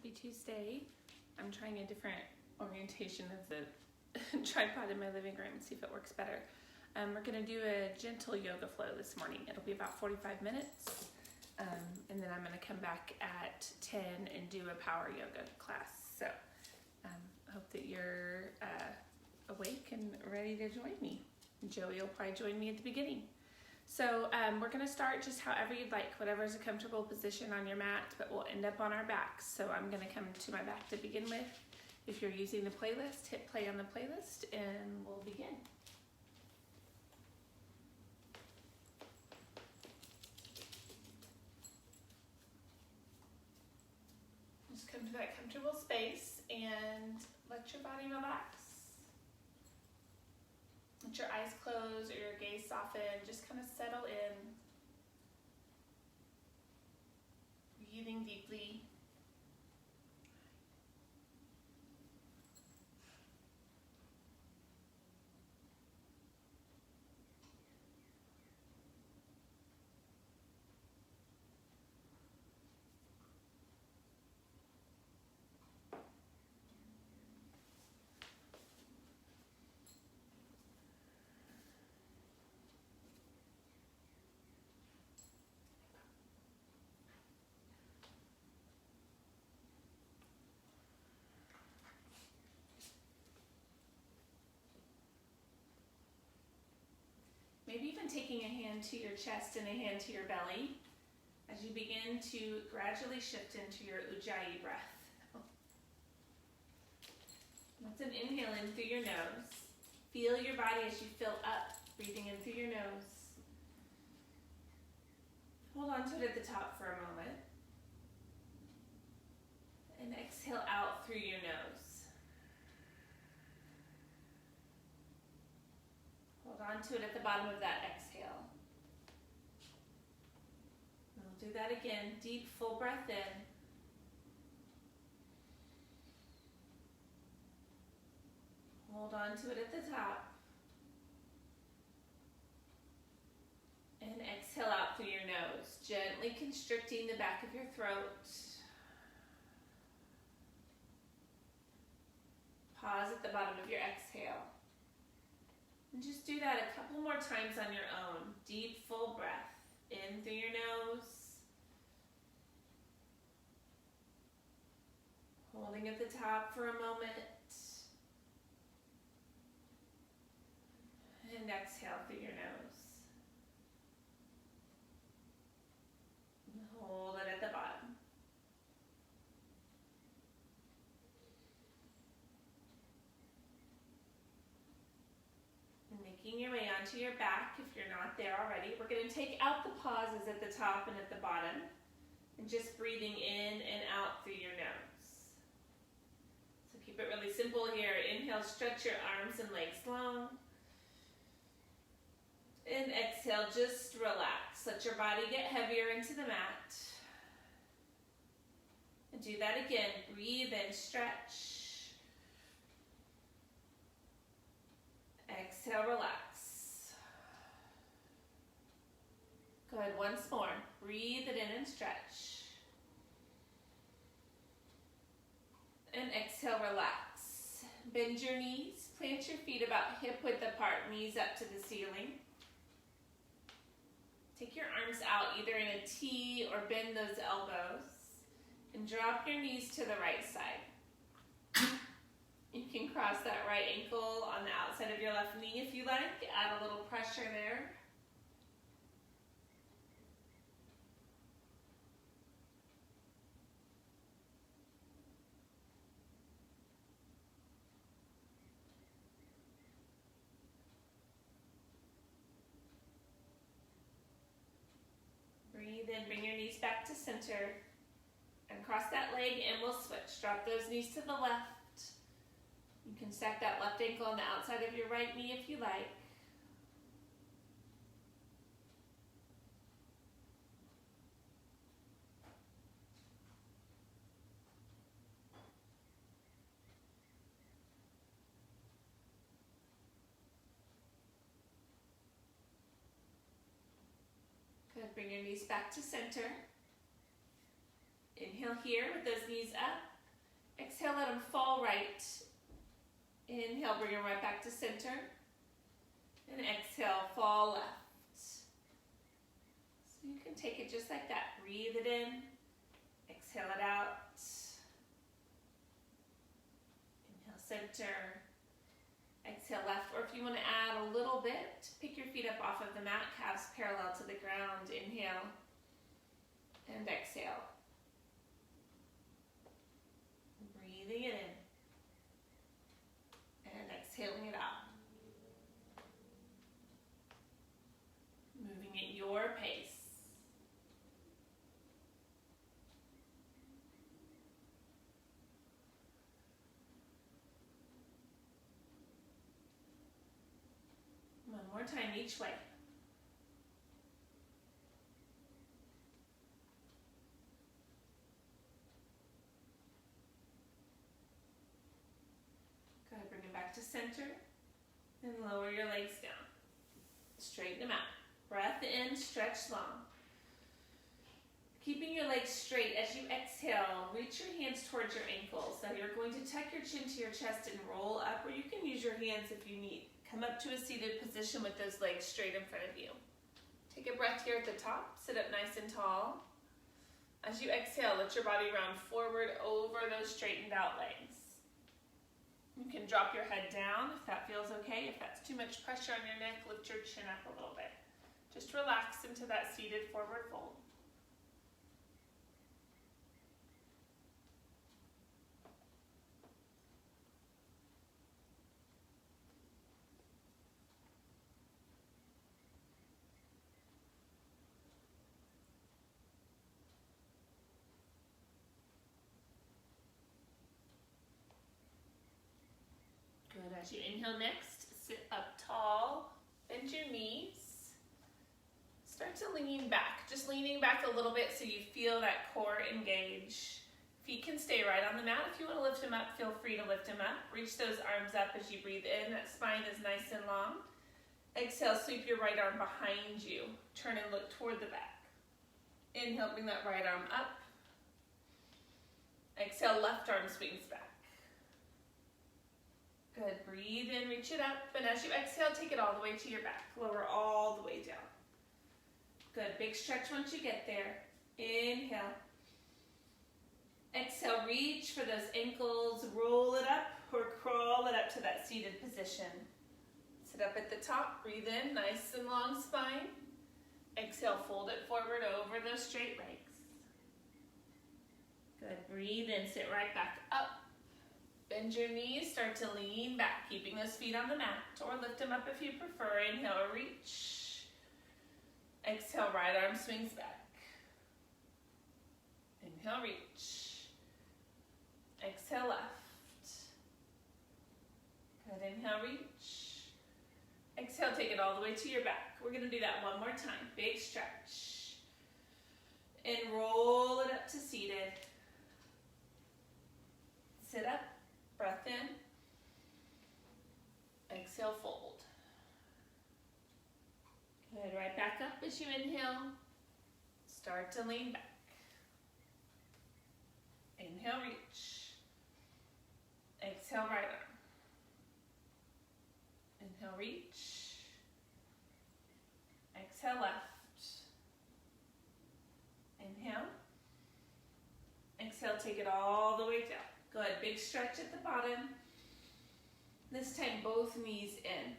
Happy Tuesday. I'm trying a different orientation of the tripod in my living room and see if it works better. We're going to do a gentle yoga flow this morning. It'll be about 45 minutes. And then I'm going to come back at 10 and do a power yoga class. So I hope that you're awake and ready to join me. Joey will probably join me at the beginning. So we're going to start just however you'd like, whatever's a comfortable position on your mat, but we'll end up on our backs. So I'm going to come to my back to begin with. If you're using the playlist, hit play on the playlist and we'll begin. Just come to that comfortable space and let your body relax. Let your eyes close or your gaze soften. Just kind of settle in. Breathing deeply. Maybe even taking a hand to your chest and a hand to your belly as you begin to gradually shift into your Ujjayi breath. That's an inhale in through your nose. Feel your body as you fill up, breathing in through your nose. Hold on to it at the top for a moment. And exhale out through your nose. Hold on to it at the bottom of that exhale. We'll do that again. Deep, full breath in. Hold on to it at the top. And exhale out through your nose, gently constricting the back of your throat. Pause at the bottom of your exhale. And just do that a couple more times on your own. Deep, full breath. In through your nose. Holding at the top for a moment. And exhale through your nose. And hold it at the bottom. Making your way onto your back if you're not there already. We're going to take out the pauses at the top and at the bottom and just breathing in and out through your nose. So keep it really simple here. Inhale, stretch your arms and legs long. And exhale, just relax. Let your body get heavier into the mat. And do that again. Breathe in, stretch. Exhale, relax. Good, once more. Breathe it in and stretch. And exhale, relax. Bend your knees. Plant your feet about hip width apart, knees up to the ceiling. Take your arms out either in a T or bend those elbows. And drop your knees to the right side. You can cross that right ankle on the outside of your left knee if you like. Add a little pressure there. Breathe in, bring your knees back to center. And cross that leg and we'll switch. Drop those knees to the left. You can stack that left ankle on the outside of your right knee if you like. Good, bring your knees back to center. Inhale here with those knees up. Exhale, let them fall right. Inhale, bring them right back to center. And exhale, fall left. So you can take it just like that. Breathe it in. Exhale it out. Inhale, center. Exhale, left. Or if you want to add a little bit, pick your feet up off of the mat, calves parallel to the ground. Inhale. And exhale. Breathing it in. And exhaling it out. Moving at your pace. One more time each way. Good, bring it back to center and lower your legs down. Straighten them out. Breath in, stretch long. Keeping your legs straight as you exhale, reach your hands towards your ankles. Now you're going to tuck your chin to your chest and roll up, or you can use your hands if you need. Come up to a seated position with those legs straight in front of you. Take a breath here at the top. Sit up nice and tall. As you exhale, let your body round forward over those straightened out legs. You can drop your head down if that feels okay. If that's too much pressure on your neck, lift your chin up a little bit. Just relax into that seated forward fold. Good. As you inhale next, sit up tall, bend your knees. Start to lean back, just leaning back a little bit so you feel that core engage. Feet can stay right on the mat. If you want to lift them up, feel free to lift them up. Reach those arms up as you breathe in. That spine is nice and long. Exhale, sweep your right arm behind you. Turn and look toward the back. Inhale, bring that right arm up. Exhale, left arm swings back. Good, breathe in, reach it up. And as you exhale, take it all the way to your back. Lower all the way down. Good, big stretch once you get there. Inhale. Exhale, reach for those ankles, roll it up or crawl it up to that seated position. Sit up at the top, breathe in, nice and long spine. Exhale, fold it forward over those straight legs. Good, breathe in, sit right back up. Bend your knees, start to lean back, keeping those feet on the mat, or lift them up if you prefer. Inhale, reach. Exhale, right arm swings back. Inhale, reach. Exhale, left. Good, inhale, reach. Exhale, take it all the way to your back. We're gonna do that one more time. Big stretch. And roll it up to seated. Sit up, breath in. Exhale, fold. Good, right back up as you inhale. Start to lean back. Inhale, reach. Exhale, right arm. Inhale, reach. Exhale, left. Inhale. Exhale, take it all the way down. Good, big stretch at the bottom. This time, both knees in.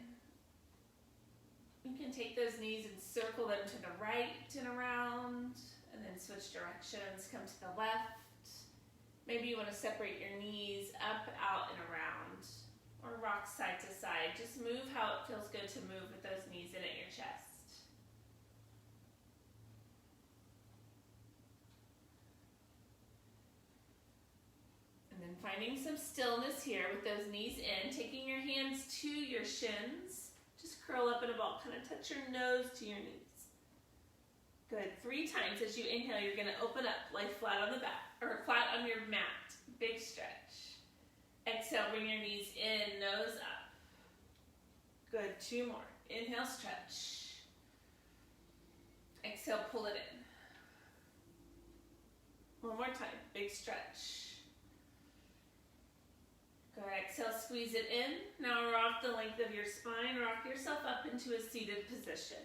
You can take those knees and circle them to the right and around, and then switch directions, come to the left. Maybe you want to separate your knees up, out, and around, or rock side to side. Just move how it feels good to move with those knees in at your chest. And then finding some stillness here with those knees in, taking your hands to your shins. Just curl up in a ball, kind of touch your nose to your knees. Good, 3 times as you inhale, you're gonna open up, lie flat on the back, or flat on your mat, big stretch. Exhale, bring your knees in, nose up. Good, 2 more. Inhale, stretch. Exhale, pull it in. One more time, big stretch. Exhale, squeeze it in. Now rock the length of your spine. Rock yourself up into a seated position.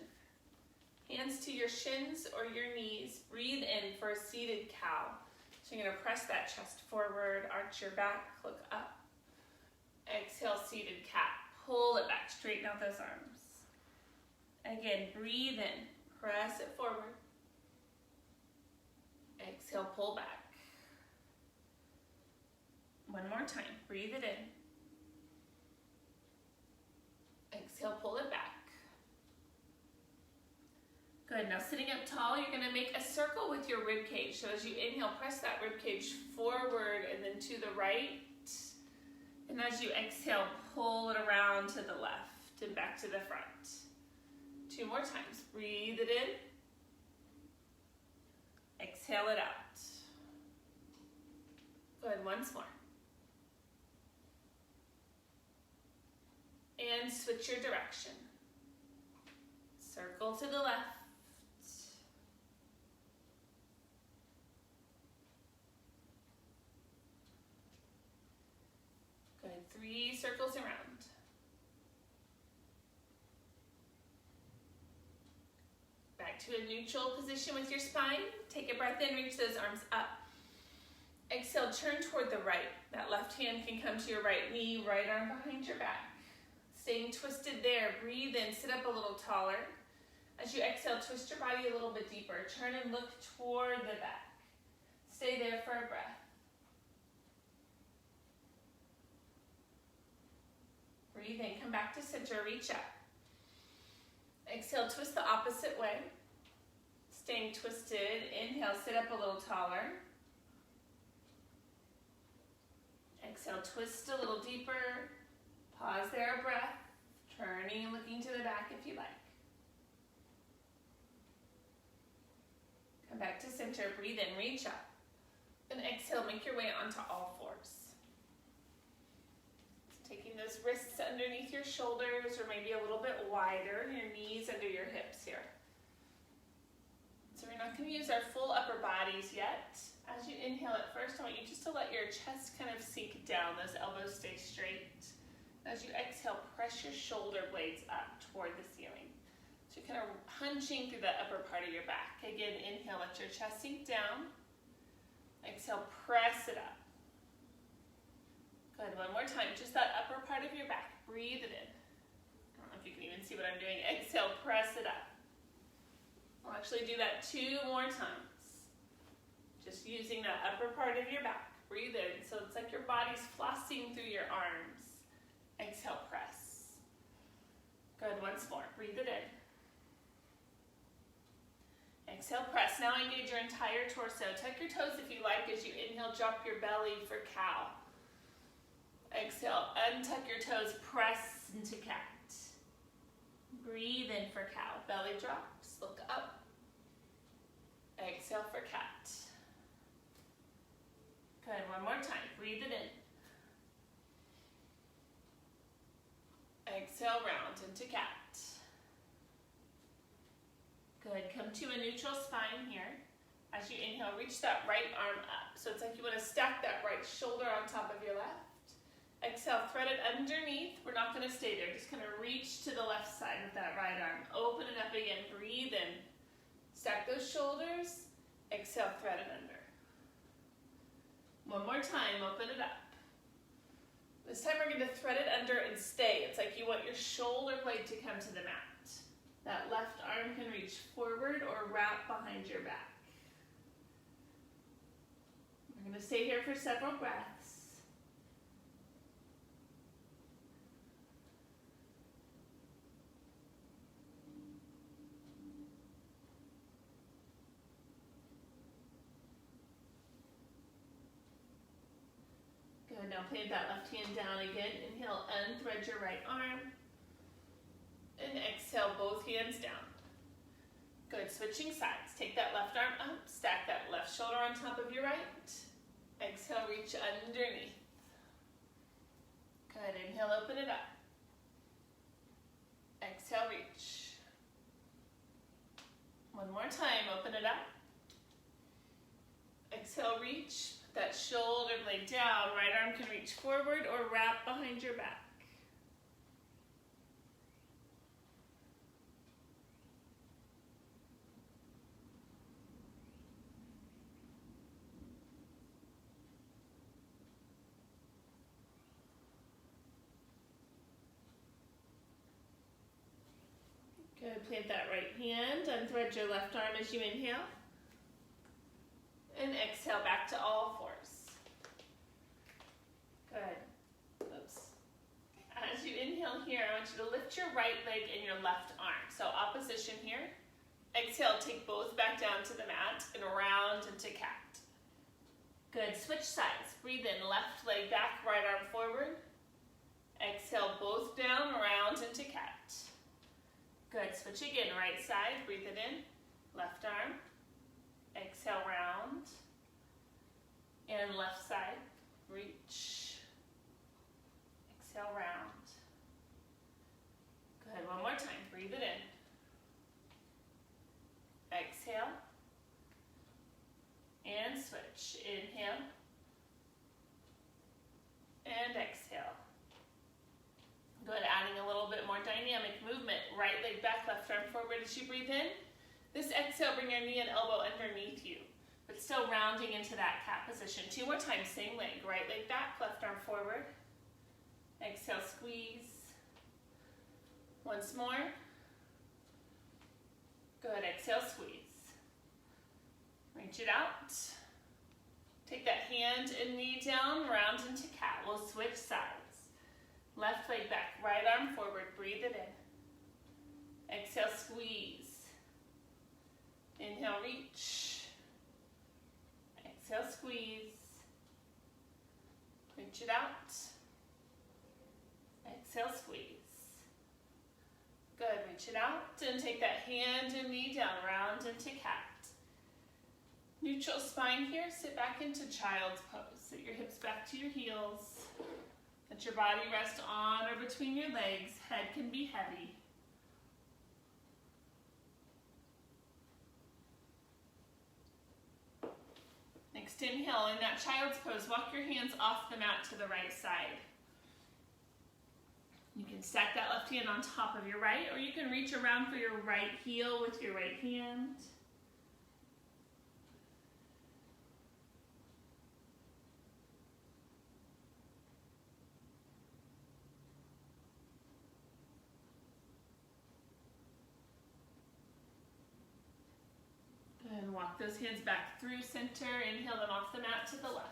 Hands to your shins or your knees. Breathe in for a seated cow. So you're going to press that chest forward, arch your back, look up. Exhale, seated cat. Pull it back, straighten out those arms. Again, breathe in, press it forward. Exhale, pull back. One more time, breathe it in. Exhale, pull it back. Good, now sitting up tall, you're gonna make a circle with your rib cage. So as you inhale, press that rib cage forward and then to the right. And as you exhale, pull it around to the left and back to the front. 2 more times, breathe it in. Exhale it out. Good, once more. And switch your direction. Circle to the left. Good, 3 circles around. Back to a neutral position with your spine. Take a breath in, reach those arms up. Exhale, turn toward the right. That left hand can come to your right knee, right arm behind your back. Staying twisted there, breathe in, sit up a little taller. As you exhale, twist your body a little bit deeper. Turn and look toward the back. Stay there for a breath. Breathe in, come back to center, reach up. Exhale, twist the opposite way. Staying twisted, inhale, sit up a little taller. Exhale, twist a little deeper. Pause there, a breath. Turning and looking to the back if you like. Come back to center, breathe in, reach up. And exhale, make your way onto all fours. Taking those wrists underneath your shoulders or maybe a little bit wider, your knees under your hips here. So we're not going to use our full upper bodies yet. As you inhale at first, I want you just to let your chest kind of sink down, those elbows stay straight. As you exhale, press your shoulder blades up toward the ceiling. So you're kind of hunching through the upper part of your back. Again, inhale, let your chest sink down. Exhale, press it up. Good, one more time, just that upper part of your back. Breathe it in. I don't know if you can even see what I'm doing. Exhale, press it up. I'll actually do that 2 more times. Just using that upper part of your back. Breathe in, so it's like your body's flossing through your arms. Exhale, press. Good, once more, breathe it in. Exhale, press. Now engage your entire torso. Tuck your toes if you like as you inhale, drop your belly for cow. Exhale, untuck your toes, press into cat. Breathe in for cow. Belly drops, look up. Exhale for cat. Good, one more time. Breathe it in. Exhale, round into cat. Good, come to a neutral spine here. As you inhale, reach that right arm up. So it's like you want to stack that right shoulder on top of your left. Exhale, thread it underneath. We're not going to stay there. Just kind of reach to the left side with that right arm. Open it up again. Breathe in. Stack those shoulders. Exhale, thread it under. One more time. Open it up. This time we're going to thread it under and stay. It's like you want your shoulder blade to come to the mat. That left arm can reach forward or wrap behind your back. We're going to stay here for several breaths. Good, now plant that left hand down again. Inhale, unthread your right arm. And exhale, both hands down. Good, switching sides. Take that left arm up, stack that left shoulder on top of your right. Exhale, reach underneath. Good, inhale, open it up. Exhale, reach. One more time, open it up. Exhale, reach. That shoulder blade down, right arm can reach forward or wrap behind your back. Good, plant that right hand, unthread your left arm as you inhale. And exhale back to all fours. Good. Oops. As you inhale here, I want you to lift your right leg and your left arm. So opposition here. Exhale, take both back down to the mat and round into cat. Good, switch sides. Breathe in, left leg back, right arm forward. Exhale, both down, round into cat. Good, switch again, right side, breathe it in, left arm. Exhale, round. And left side, reach. Exhale, round. Good, one more time, breathe it in. Exhale. And switch, inhale. And exhale. Good, adding a little bit more dynamic movement. Right leg back, left arm forward as you breathe in. This exhale, bring your knee and elbow underneath you, but still rounding into that cat position. Two more times, same leg. Right leg back, left arm forward. Exhale, squeeze. Once more. Good, exhale, squeeze. Reach it out. Take that hand and knee down, round into cat. We'll switch sides. Left leg back, right arm forward, breathe it in. Exhale, squeeze. Inhale, reach. Exhale, squeeze. Reach it out. Exhale, squeeze. Good, reach it out and take that hand and knee down, round into cat. Neutral spine here, sit back into child's pose. Sit your hips back to your heels. Let your body rest on or between your legs. Head can be heavy. Next inhale, in that child's pose, walk your hands off the mat to the right side. You can stack that left hand on top of your right, or you can reach around for your right heel with your right hand. And walk those hands back through center. Inhale them off the mat to the left.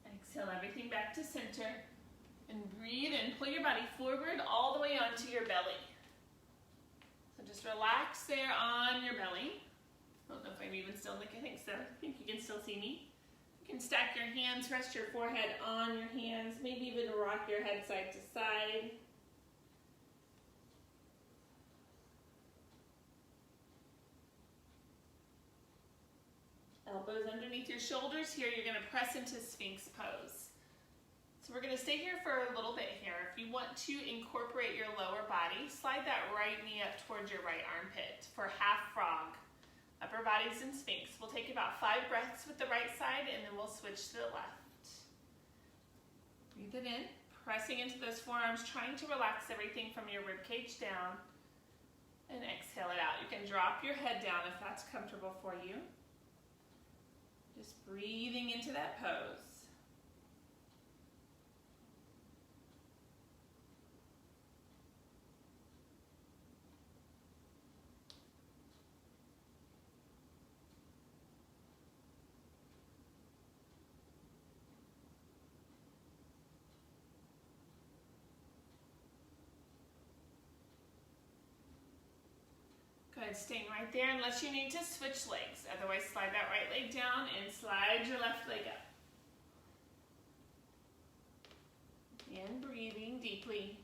Exhale everything back to center. And breathe and pull your body forward all the way onto your belly. So just relax there on your belly. I don't know if I'm even still, I think so. I think you can still see me. You can stack your hands, rest your forehead on your hands, maybe even rock your head side to side. Elbows underneath your shoulders. Here you're going to press into Sphinx pose. So we're going to stay here for a little bit here. If you want to incorporate your lower body, slide that right knee up towards your right armpit for half frog. Upper body's in Sphinx. We'll take about 5 breaths with the right side and then we'll switch to the left. Breathe it in, pressing into those forearms, trying to relax everything from your rib cage down. And exhale it out. You can drop your head down if that's comfortable for you. Just breathing into that pose. Good, staying right there unless you need to switch legs. Otherwise, slide that right leg down and slide your left leg up. And breathing deeply.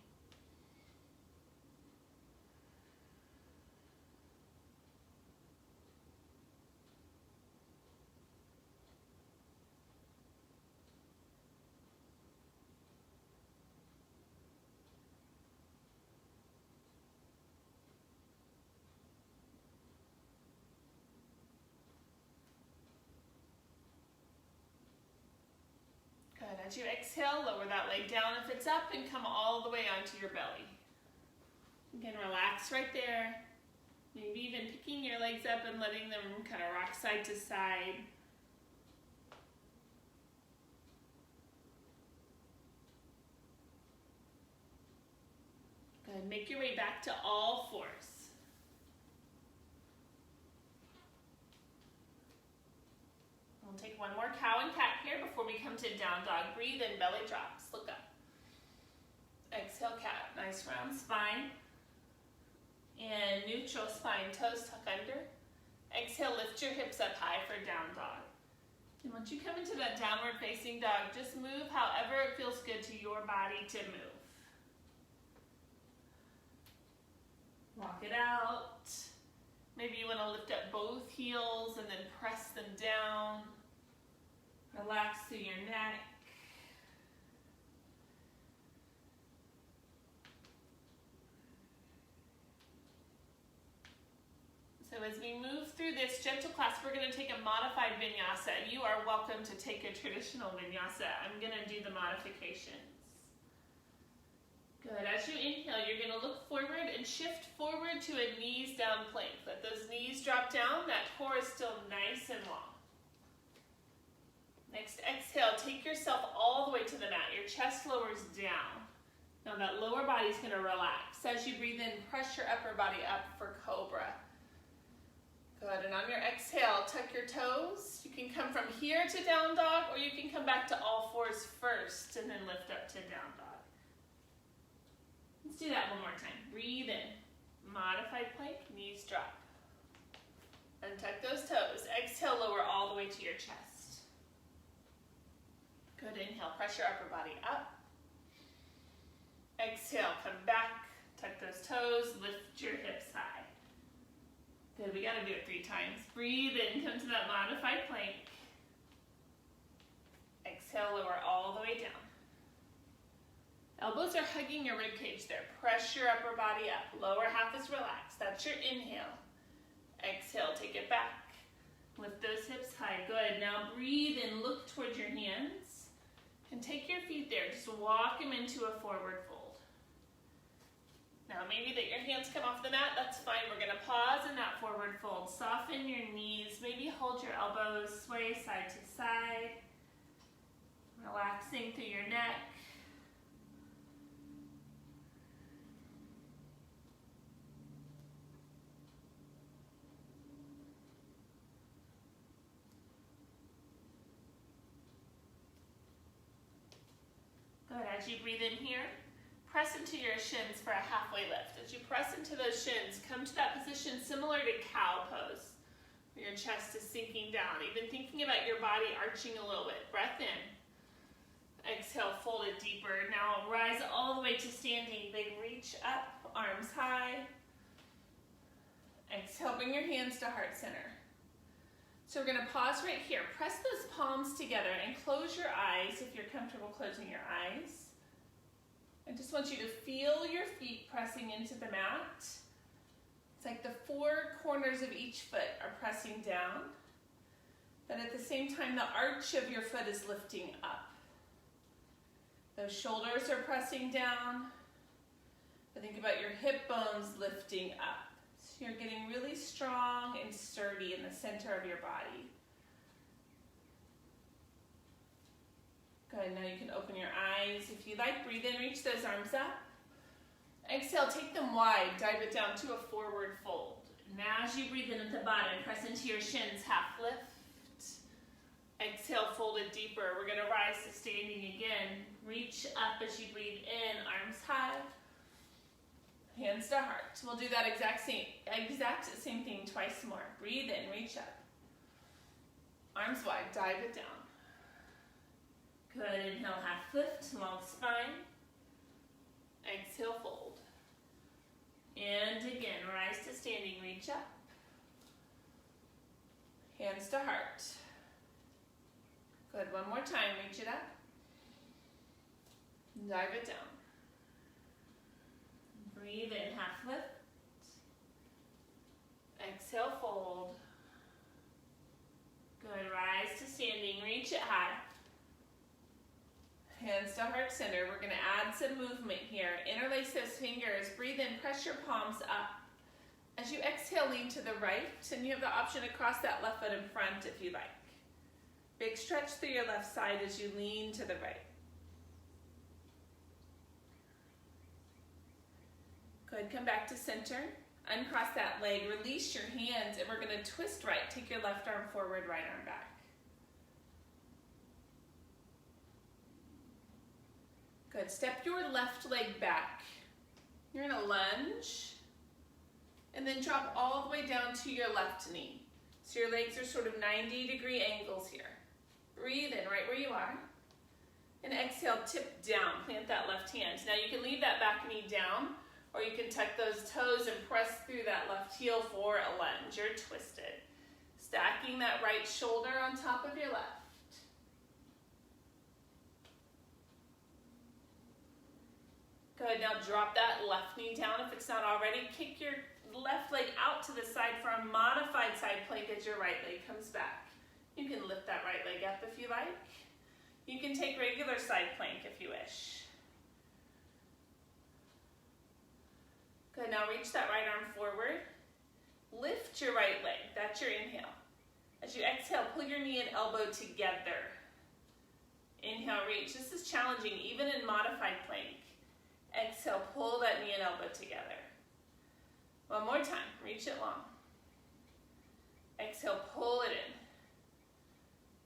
As you exhale, lower that leg down if it's up and come all the way onto your belly. Again, relax right there. Maybe even picking your legs up and letting them kind of rock side to side. Good. Make your way back to all fours. We'll take one more cow and cat here before we come to down dog. Breathe in, belly drops. Look up. Exhale, cat. Nice round spine. And neutral spine, toes tuck under. Exhale, lift your hips up high for down dog. And once you come into that downward facing dog, just move however it feels good to your body to move. Walk it out. Maybe you want to lift up both heels and then press them down. Relax through your neck. So as we move through this gentle class, we're going to take a modified vinyasa. You are welcome to take a traditional vinyasa. I'm going to do the modifications. Good. As you inhale, you're going to look forward and shift forward to a knees down plank. Let those knees drop down. That core is still nice and long. Next, exhale. Take yourself all the way to the mat. Your chest lowers down. Now that lower body is going to relax. As you breathe in, press your upper body up for cobra. Good, and on your exhale, tuck your toes. You can come from here to down dog, or you can come back to all fours first, and then lift up to down dog. Let's do that one more time. Breathe in. Modified plank, knees drop. Untuck those toes. Exhale, lower all the way to your chest. Good, inhale, press your upper body up. Exhale, come back, tuck those toes, lift your hips high. Good, we gotta do it 3 times. Breathe in, come to that modified plank. Exhale, lower all the way down. Elbows are hugging your rib cage there. Press your upper body up. Lower half is relaxed. That's your inhale. Exhale, take it back. Lift those hips high. Good. Now breathe in, look towards your hands. And take your feet there. Just walk them into a forward fold. Now maybe that your hands come off the mat. That's fine. We're going to pause in that forward fold. Soften your knees. Maybe hold your elbows. Sway side to side. Relaxing through your neck. Good. As you breathe in here, press into your shins for a halfway lift. As you press into those shins, come to that position similar to cow pose, where your chest is sinking down, even thinking about your body arching a little bit. Breath in. Exhale, fold it deeper. Now rise all the way to standing. Big reach up, arms high. Exhale, bring your hands to heart center. So we're going to pause right here. Press those palms together and close your eyes if you're comfortable closing your eyes. I just want you to feel your feet pressing into the mat. It's like the 4 corners of each foot are pressing down, but at the same time the arch of your foot is lifting up. Those shoulders are pressing down, but think about your hip bones lifting up. So you're getting really strong and sturdy in the center of your body. Good, now you can open your eyes. If you like, breathe in, reach those arms up. Exhale, take them wide, dive it down to a forward fold. Now as you breathe in at the bottom, press into your shins, half lift. Exhale, fold it deeper. We're gonna rise to standing again. Reach up as you breathe in, arms high. Hands to heart. We'll do that exact same thing twice more. Breathe in, reach up. Arms wide, dive it down. Good, inhale, half lift, long spine. Exhale, fold. And again, rise to standing, reach up. Hands to heart. Good, one more time, reach it up. Dive it down. Breathe in, half lift. Exhale, fold. Good, rise to standing, reach it high. Hands to heart center. We're gonna add some movement here. Interlace those fingers. Breathe in, press your palms up. As you exhale, lean to the right, and you have the option to cross that left foot in front if you like. Big stretch through your left side as you lean to the right. Good, come back to center. Uncross that leg, release your hands, and we're gonna twist right. Take your left arm forward, right arm back. Good, step your left leg back. You're gonna lunge, and then drop all the way down to your left knee. So your legs are sort of 90-degree angles here. Breathe in right where you are. And exhale, tip down, plant that left hand. Now you can leave that back knee down, or you can tuck those toes and press through that left heel for a lunge. You're twisted. Stacking that right shoulder on top of your left. Good, now drop that left knee down if it's not already. Kick your left leg out to the side for a modified side plank as your right leg comes back. You can lift that right leg up if you like. You can take regular side plank if you wish. Good, now reach that right arm forward. Lift your right leg, that's your inhale. As you exhale, pull your knee and elbow together. Inhale, reach. This is challenging, even in modified plank. Exhale, pull that knee and elbow together. One more time, reach it long. Exhale, pull it in.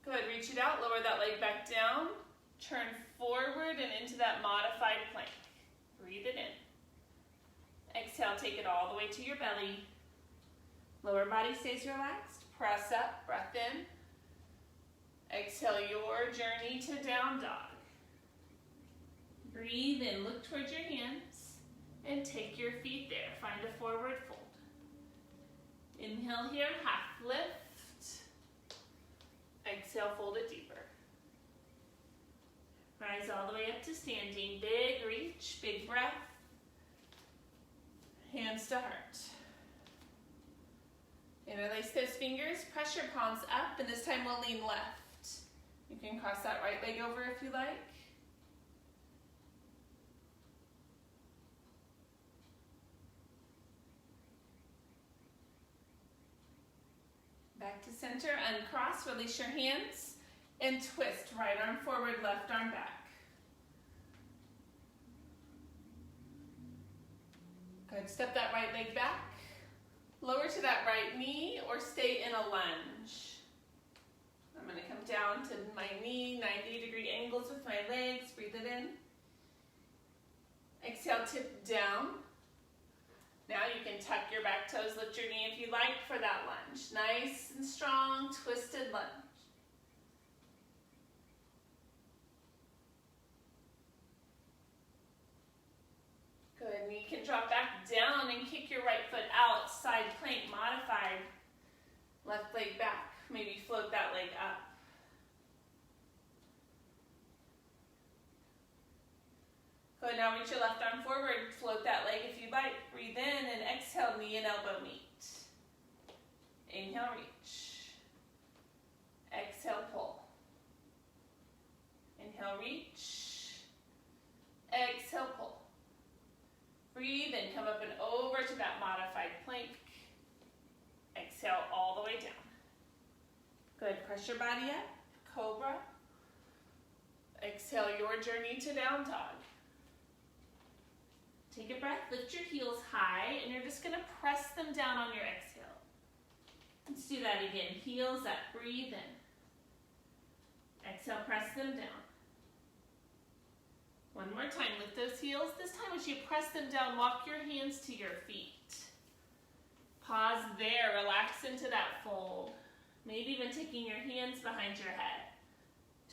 Good, reach it out, lower that leg back down. Turn forward and into that modified plank. Breathe it in. Exhale, take it all the way to your belly. Lower body stays relaxed. Press up, breath in. Exhale your journey to down dog. Breathe in, look towards your hands, and take your feet there. Find a forward fold. Inhale here, half lift. Exhale, fold it deeper. Rise all the way up to standing. Big reach, big breath. Hands to heart. Interlace those fingers, press your palms up, and this time we'll lean left. You can cross that right leg over if you like. Back to center, uncross, release your hands, and twist. Right arm forward, left arm back. Good, step that right leg back. Lower to that right knee or stay in a lunge. I'm gonna come down to my knee, 90-degree angles with my legs, breathe it in. Exhale, tip down. Now you can tuck your back toes, lift your knee if you like for that lunge. Nice and strong, twisted lunge. Good, knee can drop back down and kick your right foot out, side plank, modified. Left leg back, maybe float that leg up. Good, now reach your left arm forward, float that leg if you like. Breathe in and exhale, knee and elbow meet. Inhale, reach. Exhale, pull. Inhale, reach. Exhale, pull. Breathe and come up and over to that modified plank. Exhale all the way down. Good, press your body up, cobra. Exhale your journey to down dog. Take a breath, lift your heels high, and you're just gonna press them down on your exhale. Let's do that again, heels up, breathe in. Exhale, press them down. One more time, lift those heels. This time as you press them down, walk your hands to your feet. Pause there, relax into that fold. Maybe even taking your hands behind your head.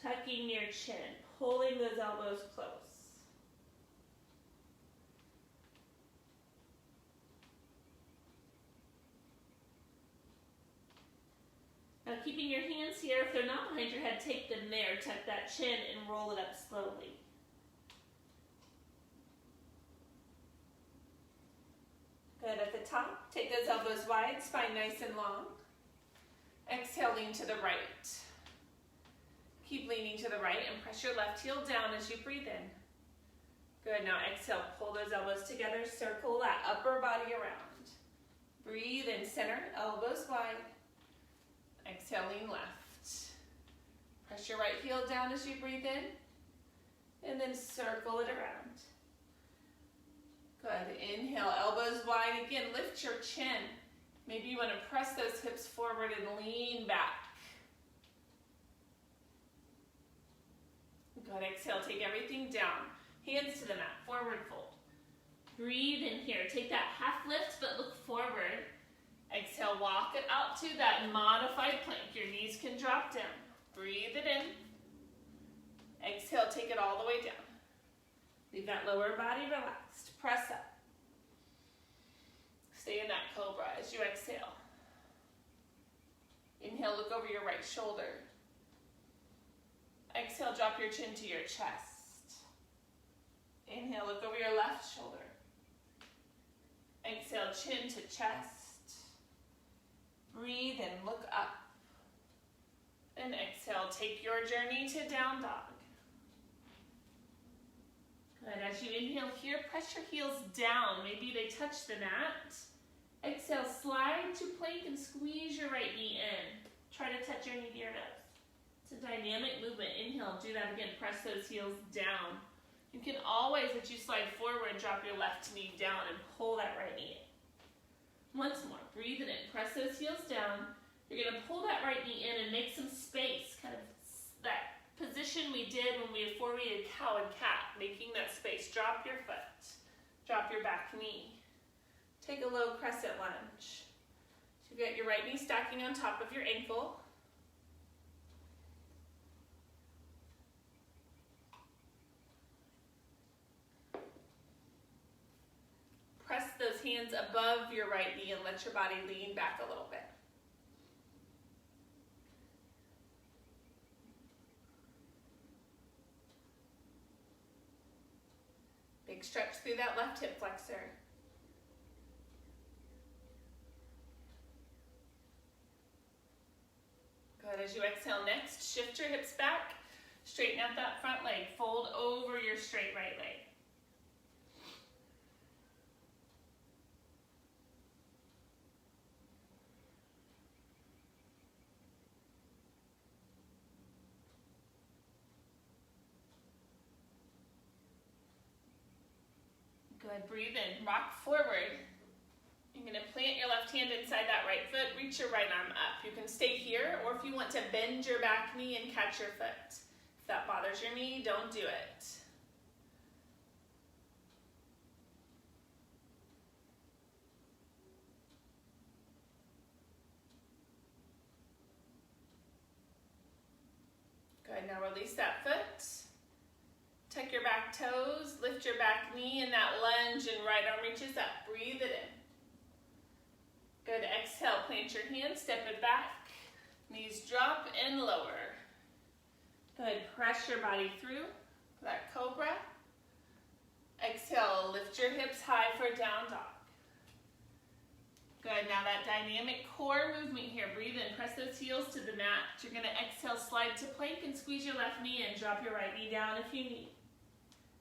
Tucking your chin, pulling those elbows close. Now keeping your hands here, if they're not behind your head, take them there. Tuck that chin and roll it up slowly. Good, at the top, take those elbows wide, spine nice and long. Exhale, lean to the right. Keep leaning to the right and press your left heel down as you breathe in. Good, now exhale, pull those elbows together, circle that upper body around. Breathe in center, elbows wide. Exhale, lean left. Press your right heel down as you breathe in, and then circle it around. Good, inhale, elbows wide again, lift your chin. Maybe you want to press those hips forward and lean back. Good, exhale, take everything down. Hands to the mat, forward fold. Breathe in here, take that half lift, but look forward. Exhale, walk it out to that modified plank. Your knees can drop down. Breathe it in. Exhale, take it all the way down. Leave that lower body relaxed. Press up. Stay in that cobra as you exhale. Inhale, look over your right shoulder. Exhale, drop your chin to your chest. Inhale, look over your left shoulder. Exhale, chin to chest. Breathe and look up. And exhale, take your journey to down dog. Good, as you inhale here, press your heels down. Maybe they touch the mat. Exhale, slide to plank and squeeze your right knee in. Try to touch your knee to your nose. It's a dynamic movement. Inhale, do that again. Press those heels down. You can always, as you slide forward, drop your left knee down and pull that right knee in. Once more, breathe it in. Press those heels down. You're going to pull that right knee in and make some space, kind of that position we did before we did cow and cat, making that space. Drop your foot. Drop your back knee. Take a low crescent lunge. So you've got your right knee stacking on top of your ankle. Press those hands above your right knee and let your body lean back a little bit. Big stretch through that left hip flexor. Good, as you exhale next, shift your hips back, straighten out that front leg, fold over your straight right leg. Good, breathe in, rock forward. You're going to plant your left hand inside that right foot, reach your right arm up. You can stay here, or if you want to bend your back knee and catch your foot. If that bothers your knee, don't do it. Good, now release that foot. Tuck your back toes, lift your back knee, and that lunge and right arm reaches up. Breathe it in. Good, exhale, plant your hands, step it back. Knees drop and lower. Good, press your body through that cobra. Exhale, lift your hips high for down dog. Good, now that dynamic core movement here. Breathe in, press those heels to the mat. You're gonna exhale, slide to plank and squeeze your left knee in. Drop your right knee down if you need.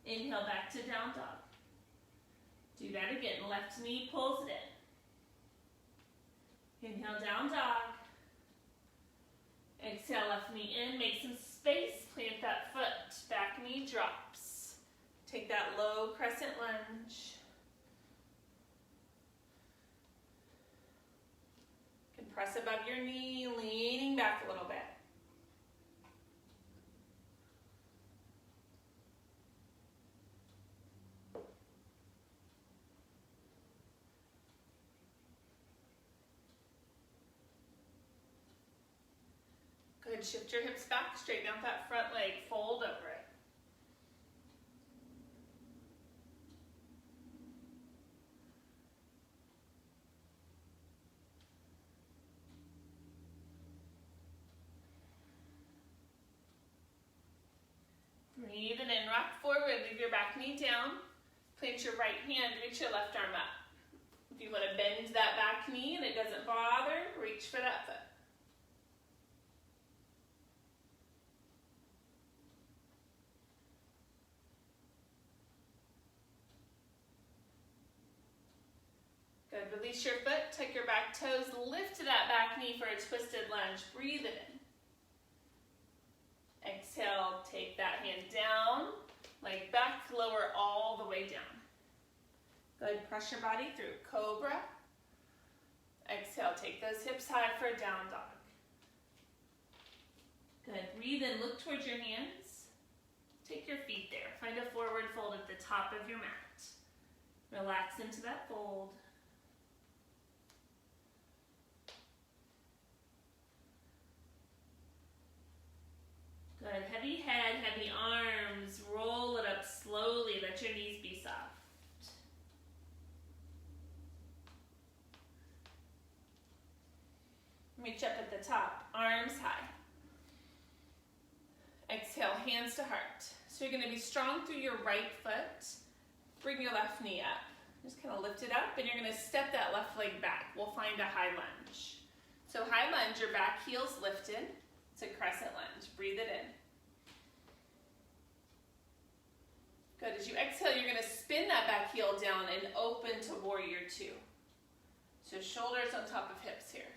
Inhale back to down dog. Do that again, left knee pulls it in. Inhale, down dog. Exhale, left knee in, make some space, plant that foot, back knee drops. Take that low crescent lunge. You can press above your knee, leaning back a little bit. Good, shift your hips back, straighten out that front leg, fold over it. Breathe it in, rock forward, leave your back knee down. Plant your right hand, reach your left arm up. If you want to bend that back knee and it doesn't bother, reach for that foot. Release your foot, tuck your back toes, lift that back knee for a twisted lunge. Breathe it in. Exhale, take that hand down, leg back, lower all the way down. Good, press your body through. Cobra. Exhale, take those hips high for a down dog. Good, breathe in, look towards your hands. Take your feet there. Find a forward fold at the top of your mat. Relax into that fold. Good, heavy head, heavy arms. Roll it up slowly, let your knees be soft. Reach up at the top, arms high. Exhale, hands to heart. So you're going to be strong through your right foot. Bring your left knee up. Just kind of lift it up, and you're going to step that left leg back. We'll find a high lunge. So high lunge, your back heel's lifted. It's a crescent lunge. Breathe it in. Good. As you exhale, you're going to spin that back heel down and open to warrior two. So shoulders on top of hips here.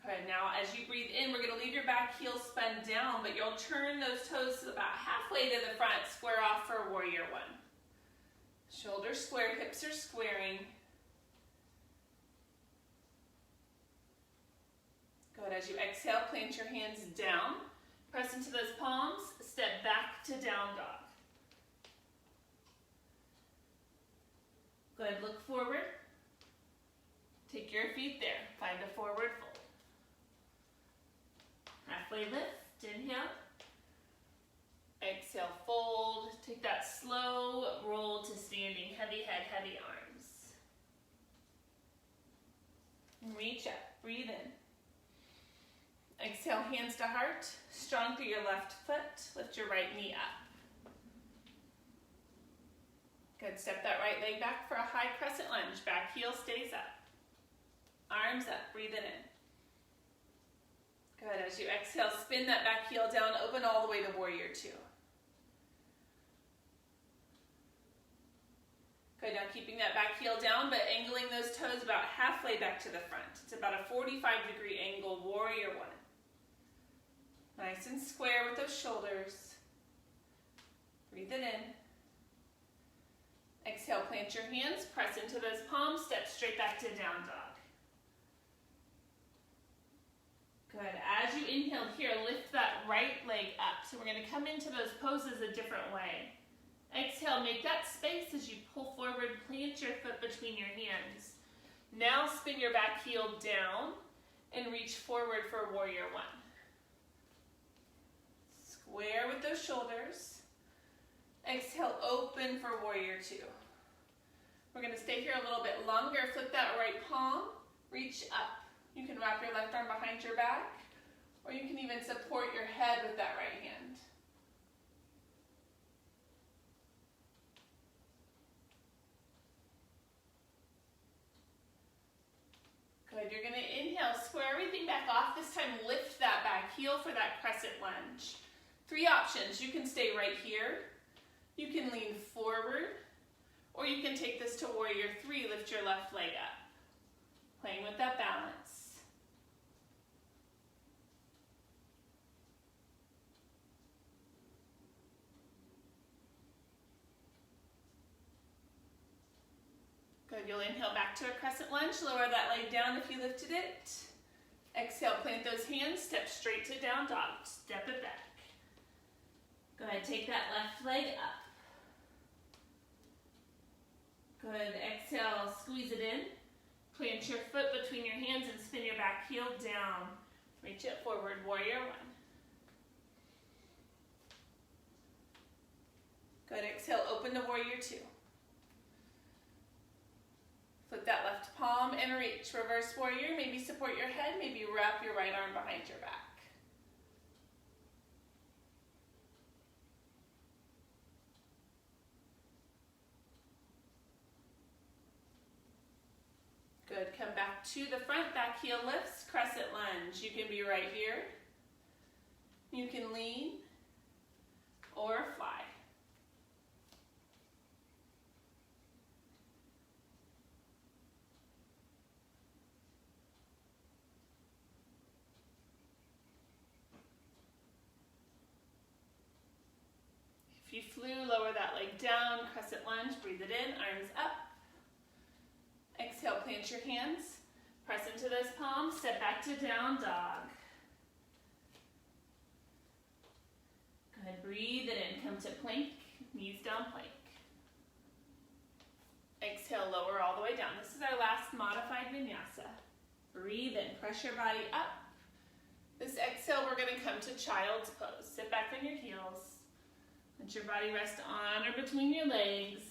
Good. Now, as you breathe in, we're going to leave your back heel spun down, but you'll turn those toes about halfway to the front, square off for warrior one. Shoulders square, hips are squaring. Good. As you exhale, plant your hands down. Press into those palms, step back to down dog. Good. Look forward. Take your feet there. Find a forward fold. Halfway lift, inhale. Exhale, fold. Take that slow roll to standing, heavy head, heavy arms. Reach up, breathe in. Exhale, hands to heart. Strong through your left foot. Lift your right knee up. Good, step that right leg back for a high crescent lunge. Back heel stays up. Arms up, breathe it in. Good, as you exhale, spin that back heel down, open all the way to warrior two. Good, now keeping that back heel down, but angling those toes about halfway back to the front. It's about a 45-degree angle, warrior one. Nice and square with those shoulders. Breathe it in. Exhale, plant your hands, press into those palms, step straight back to down dog. Good. As you inhale here, lift that right leg up. So we're going to come into those poses a different way. Exhale, make that space as you pull forward, plant your foot between your hands. Now spin your back heel down and reach forward for warrior one. Square with those shoulders. Exhale, open for warrior two. We're going to stay here a little bit longer. Flip that right palm, reach up. You can wrap your left arm behind your back, or you can even support your head with that right hand. Good, you're gonna inhale, square everything back off. This time lift that back heel for that crescent lunge. Three options, you can stay right here, you can lean forward, or you can take this to warrior three, lift your left leg up. Playing with that balance. Good, you'll inhale back to a crescent lunge, lower that leg down if you lifted it. Exhale, plant those hands, step straight to down dog, step it back. Go ahead, take that left leg up. Good, exhale, squeeze it in. Plant your foot between your hands and spin your back heel down. Reach it forward, warrior one. Good, exhale, open to warrior two. Flip that left palm and reach. Reverse warrior, maybe support your head, maybe wrap your right arm behind your back. Good, come back to the front, back heel lifts, crescent lunge. You can be right here. You can lean or fly. crescent lunge, breathe it in, arms up. Exhale, plant your hands, press into those palms, step back to down dog. Go ahead, breathe it in, come to plank, knees down plank. Exhale, lower all the way down. This is our last modified vinyasa. Breathe in, press your body up. This exhale, we're gonna come to child's pose. Sit back on your heels. Let your body rest on or between your legs.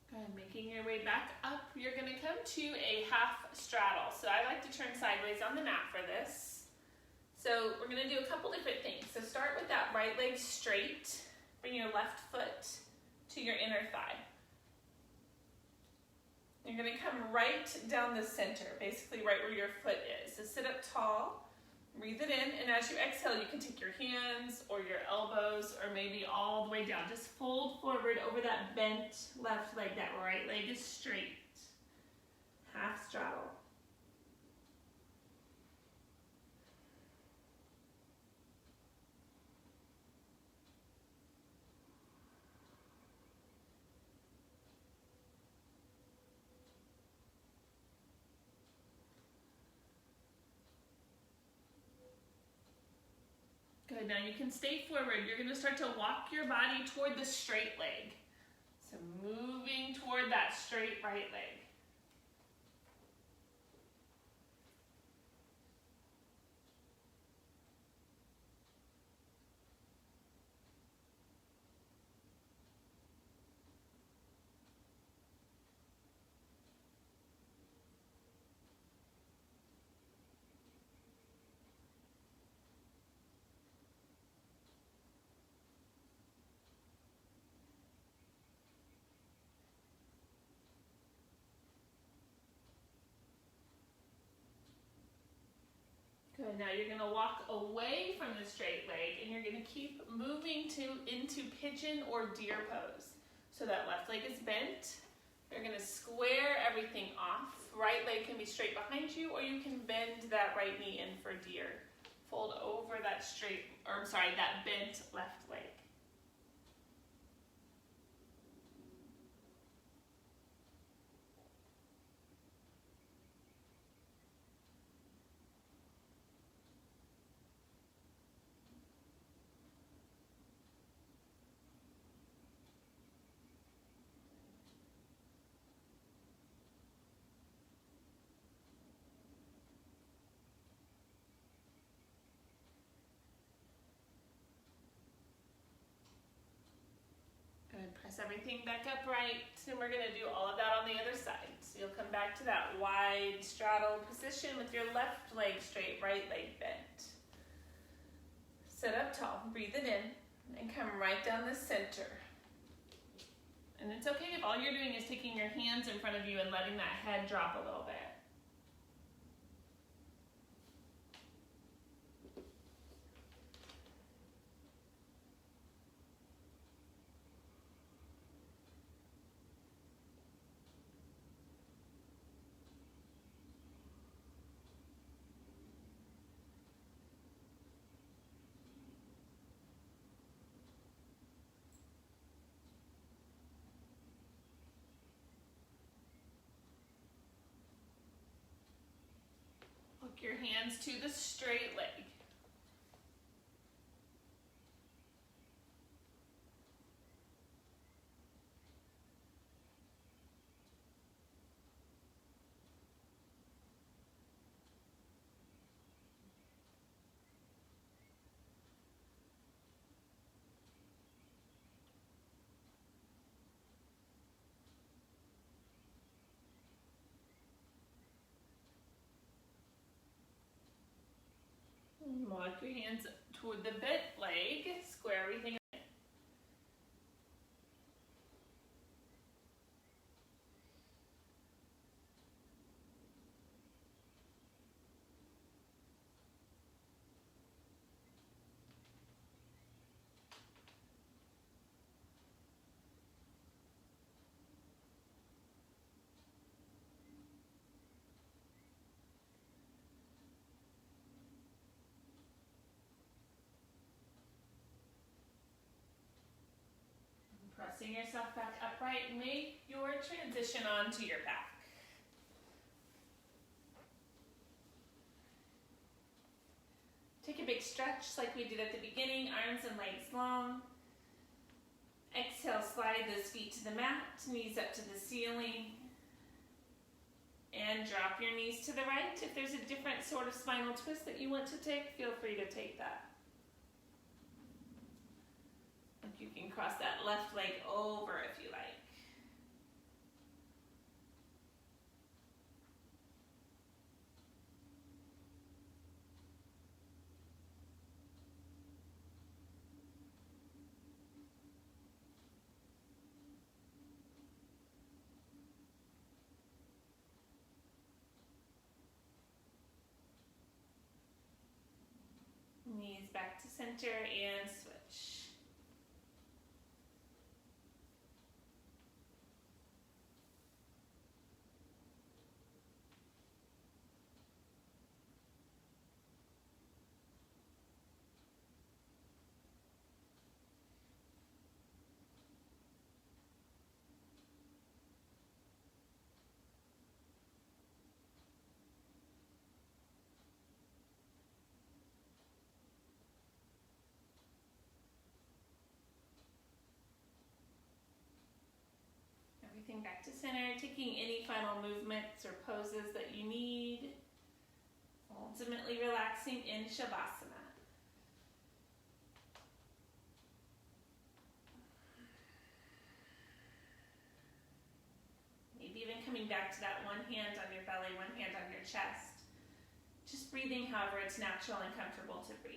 Good, making your way back up, you're gonna come to a half straddle. So I like to turn sideways on the mat for this. So we're gonna do a couple different things. So start with that right leg straight. Bring your left foot to your inner thigh. You're gonna come right down the center, basically right where your foot is. So sit up tall. Breathe it in, and as you exhale, you can take your hands or your elbows or maybe all the way down. Just fold forward over that bent left leg. That right leg is straight. Half straddle. Good, now you can stay forward. You're gonna start to walk your body toward the straight leg. So moving toward that straight right leg. Good, now you're gonna walk away from the straight leg and you're gonna keep moving into pigeon or deer pose. So that left leg is bent. You're gonna square everything off. Right leg can be straight behind you, or you can bend that right knee in for deer. Fold over that that bent left leg. Good, press everything back upright, and we're gonna do all of that on the other side. So you'll come back to that wide straddle position with your left leg straight, right leg bent. Sit up tall, breathe it in, and come right down the center. And it's okay if all you're doing is taking your hands in front of you and letting that head drop a little bit. Hook your hands to the straight leg. Walk your hands toward the bent leg, square everything. Pressing yourself back upright, make your transition onto your back. Take a big stretch like we did at the beginning, arms and legs long. Exhale, slide those feet to the mat, knees up to the ceiling. And drop your knees to the right. If there's a different sort of spinal twist that you want to take, feel free to take that. You can cross that left leg over if you like. Knees back to center and switch. Everything back to center, taking any final movements or poses that you need. Ultimately relaxing in Shavasana. Maybe even coming back to that one hand on your belly, one hand on your chest. Just breathing however it's natural and comfortable to breathe.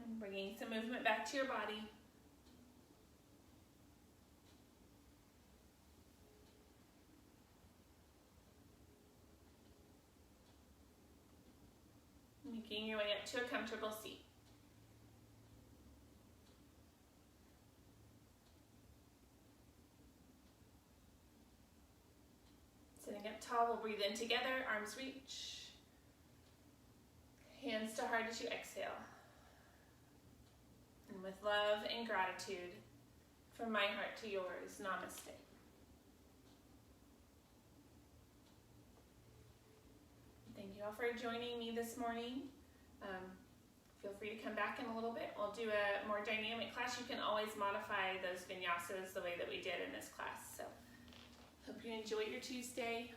And bringing some movement back to your body. Making your way up to a comfortable seat. Sitting up tall, we'll breathe in together, arms reach. Hands to heart as you exhale. And with love and gratitude, from my heart to yours, namaste. Thank you all for joining me this morning. Feel free to come back in a little bit. We'll do a more dynamic class. You can always modify those vinyasas the way that we did in this class. So hope you enjoy your Tuesday.